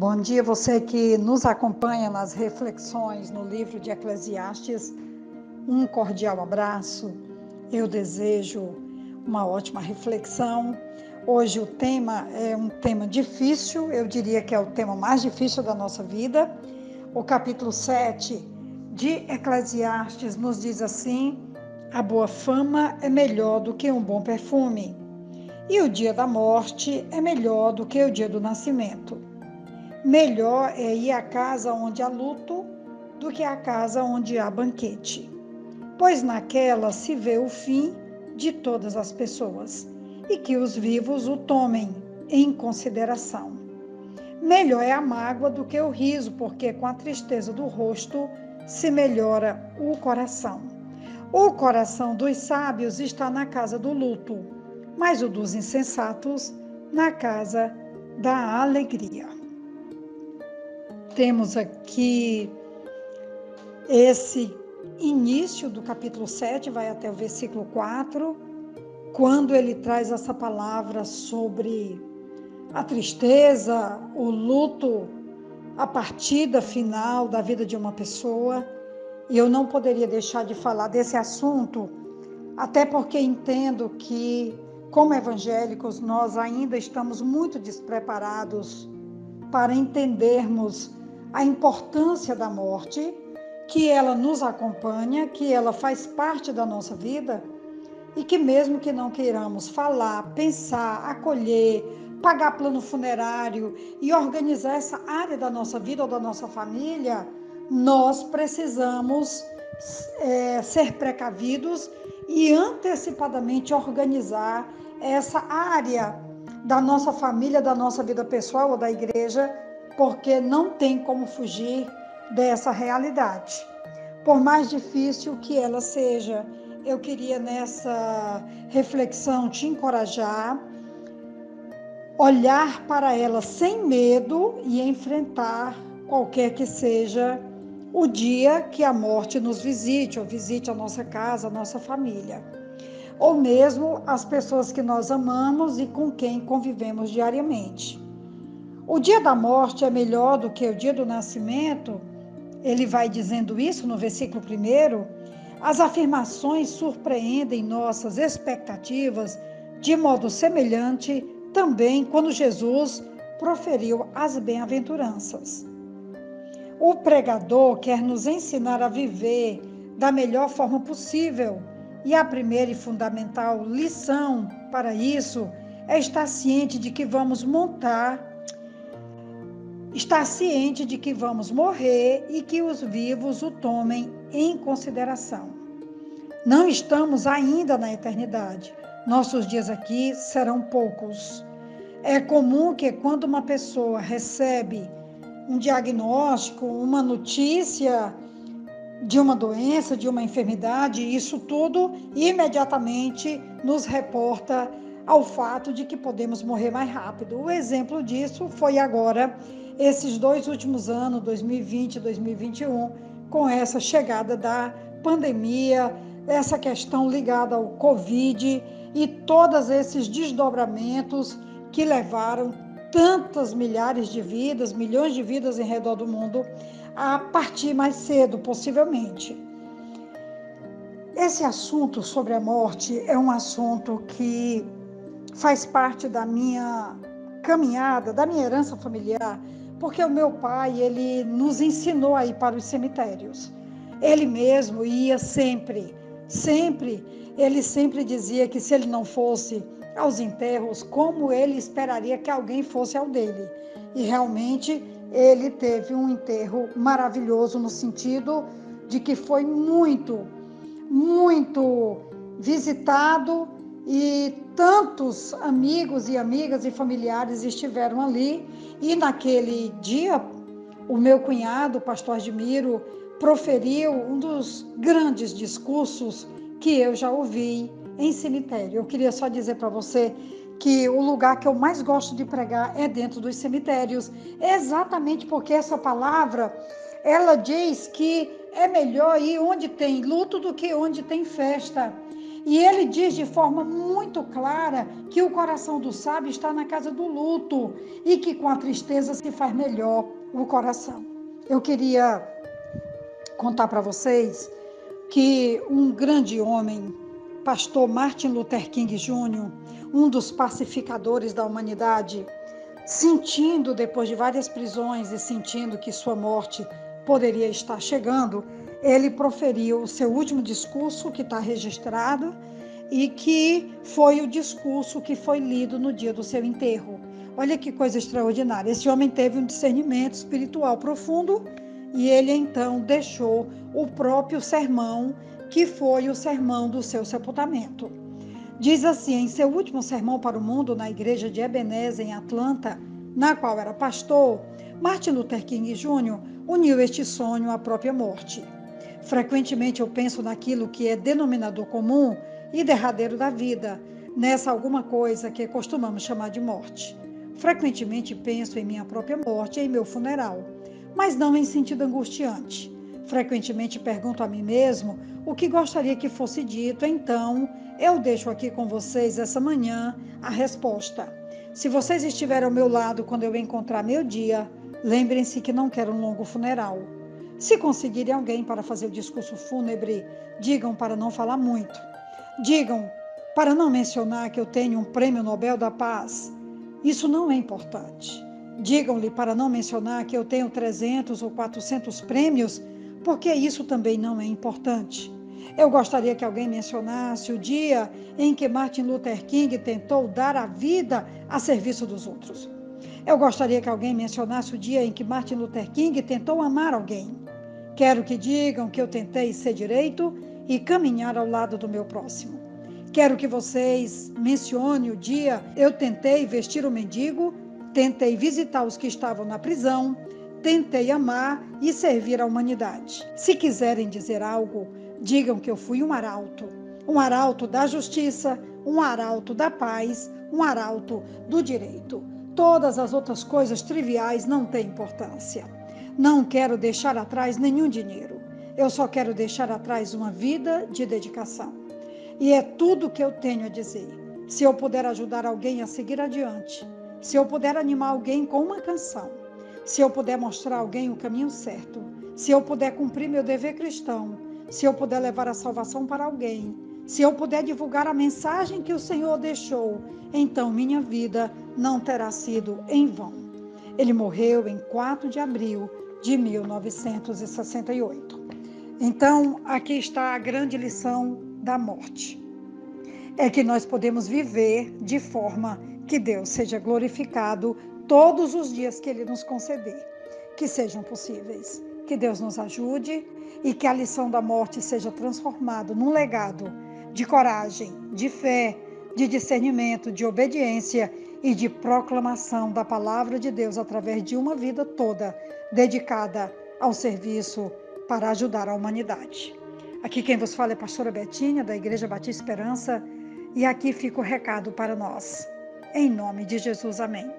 Bom dia, você que nos acompanha nas reflexões no livro de Eclesiastes. Um cordial abraço. Eu desejo uma ótima reflexão. Hoje o tema é um tema difícil, eu diria que é o tema mais difícil da nossa vida. O capítulo 7 de Eclesiastes nos diz assim: a boa fama é melhor do que um bom perfume, e o dia da morte é melhor do que o dia do nascimento. Melhor é ir à casa onde há luto do que à casa onde há banquete, pois naquela se vê o fim de todas as pessoas, e que os vivos o tomem em consideração. Melhor é a mágoa do que o riso, porque com a tristeza do rosto se melhora o coração. O coração dos sábios está na casa do luto, mas o dos insensatos na casa da alegria. Temos aqui esse início do capítulo 7, vai até o versículo 4, quando ele traz essa palavra sobre a tristeza, o luto, a partida final da vida de uma pessoa. E eu não poderia deixar de falar desse assunto, até porque entendo que, como evangélicos, nós ainda estamos muito despreparados para entendermos a importância da morte, que ela nos acompanha, que ela faz parte da nossa vida e que mesmo que não queiramos falar, pensar, acolher, pagar plano funerário e organizar essa área da nossa vida ou da nossa família, nós precisamos ser precavidos e antecipadamente organizar essa área da nossa família, da nossa vida pessoal ou da igreja, porque não tem como fugir dessa realidade. Por mais difícil que ela seja, eu queria nessa reflexão te encorajar, olhar para ela sem medo e enfrentar qualquer que seja o dia que a morte nos visite, ou visite a nossa casa, a nossa família, ou mesmo as pessoas que nós amamos e com quem convivemos diariamente. O dia da morte é melhor do que o dia do nascimento. Ele vai dizendo isso no versículo 1. As afirmações surpreendem nossas expectativas de modo semelhante também quando Jesus proferiu as bem-aventuranças. O pregador quer nos ensinar a viver da melhor forma possível, e a primeira e fundamental lição para isso é estar ciente de que vamos morrer e que os vivos o tomem em consideração. Não estamos ainda na eternidade. Nossos dias aqui serão poucos. É comum que quando uma pessoa recebe um diagnóstico, uma notícia de uma doença, de uma enfermidade, isso tudo imediatamente nos reporta ao fato de que podemos morrer mais rápido. O exemplo disso foi agora, esses 2 últimos anos, 2020 e 2021, com essa chegada da pandemia, essa questão ligada ao Covid e todos esses desdobramentos que levaram tantas milhares de vidas, milhões de vidas em redor do mundo a partir mais cedo, possivelmente. Esse assunto sobre a morte é um assunto que faz parte da minha caminhada, da minha herança familiar, porque o meu pai, ele nos ensinou a ir para os cemitérios. Ele mesmo ia sempre, ele sempre dizia que se ele não fosse aos enterros, como ele esperaria que alguém fosse ao dele. E realmente ele teve um enterro maravilhoso no sentido de que foi muito visitado e tantos amigos e amigas e familiares estiveram ali. E naquele dia, o meu cunhado, o pastor Admiro, proferiu um dos grandes discursos que eu já ouvi em cemitério. Eu queria só dizer para você que o lugar que eu mais gosto de pregar é dentro dos cemitérios, exatamente porque essa palavra, ela diz que é melhor ir onde tem luto do que onde tem festa. E ele diz de forma muito clara que o coração do sábio está na casa do luto e que com a tristeza se faz melhor o coração. Eu queria contar para vocês que um grande homem, pastor Martin Luther King Jr., um dos pacificadores da humanidade, sentindo, depois de várias prisões e sentindo que sua morte poderia estar chegando, ele proferiu o seu último discurso, que está registrado, e que foi o discurso que foi lido no dia do seu enterro. Olha que coisa extraordinária. Esse homem teve um discernimento espiritual profundo e ele então deixou o próprio sermão, que foi o sermão do seu sepultamento. Diz assim, em seu último sermão para o mundo na igreja de Ebenezer, em Atlanta, na qual era pastor, Martin Luther King Jr. uniu este sonho à própria morte. Frequentemente eu penso naquilo que é denominador comum e derradeiro da vida, nessa alguma coisa que costumamos chamar de morte. Frequentemente penso em minha própria morte e em meu funeral, mas não em sentido angustiante. Frequentemente pergunto a mim mesmo o que gostaria que fosse dito, então eu deixo aqui com vocês essa manhã a resposta. Se vocês estiverem ao meu lado quando eu encontrar meu dia, lembrem-se que não quero um longo funeral. Se conseguirem alguém para fazer o discurso fúnebre, digam para não falar muito. Digam para não mencionar que eu tenho um prêmio Nobel da Paz. Isso não é importante. Digam-lhe para não mencionar que eu tenho 300 ou 400 prêmios, porque isso também não é importante. Eu gostaria que alguém mencionasse o dia em que Martin Luther King tentou dar a vida a serviço dos outros. Eu gostaria que alguém mencionasse o dia em que Martin Luther King tentou amar alguém. Quero que digam que eu tentei ser direito e caminhar ao lado do meu próximo. Quero que vocês mencionem o dia eu tentei vestir o mendigo, tentei visitar os que estavam na prisão, tentei amar e servir a humanidade. Se quiserem dizer algo, digam que eu fui um arauto da justiça, um arauto da paz, um arauto do direito. Todas as outras coisas triviais não têm importância. Não quero deixar atrás nenhum dinheiro. Eu só quero deixar atrás uma vida de dedicação. E é tudo o que eu tenho a dizer. Se eu puder ajudar alguém a seguir adiante, se eu puder animar alguém com uma canção, se eu puder mostrar a alguém o caminho certo, se eu puder cumprir meu dever cristão, se eu puder levar a salvação para alguém, se eu puder divulgar a mensagem que o Senhor deixou, então minha vida não terá sido em vão. Ele morreu em 4 de abril de 1968. Então, aqui está a grande lição da morte. É que nós podemos viver de forma que Deus seja glorificado todos os dias que Ele nos conceder, que sejam possíveis. Que Deus nos ajude e que a lição da morte seja transformada num legado de coragem, de fé, de discernimento, de obediência e de proclamação da palavra de Deus através de uma vida toda dedicada ao serviço para ajudar a humanidade. Aqui quem vos fala é a pastora Betinha, da Igreja Batista Esperança, e aqui fica o recado para nós. Em nome de Jesus, amém.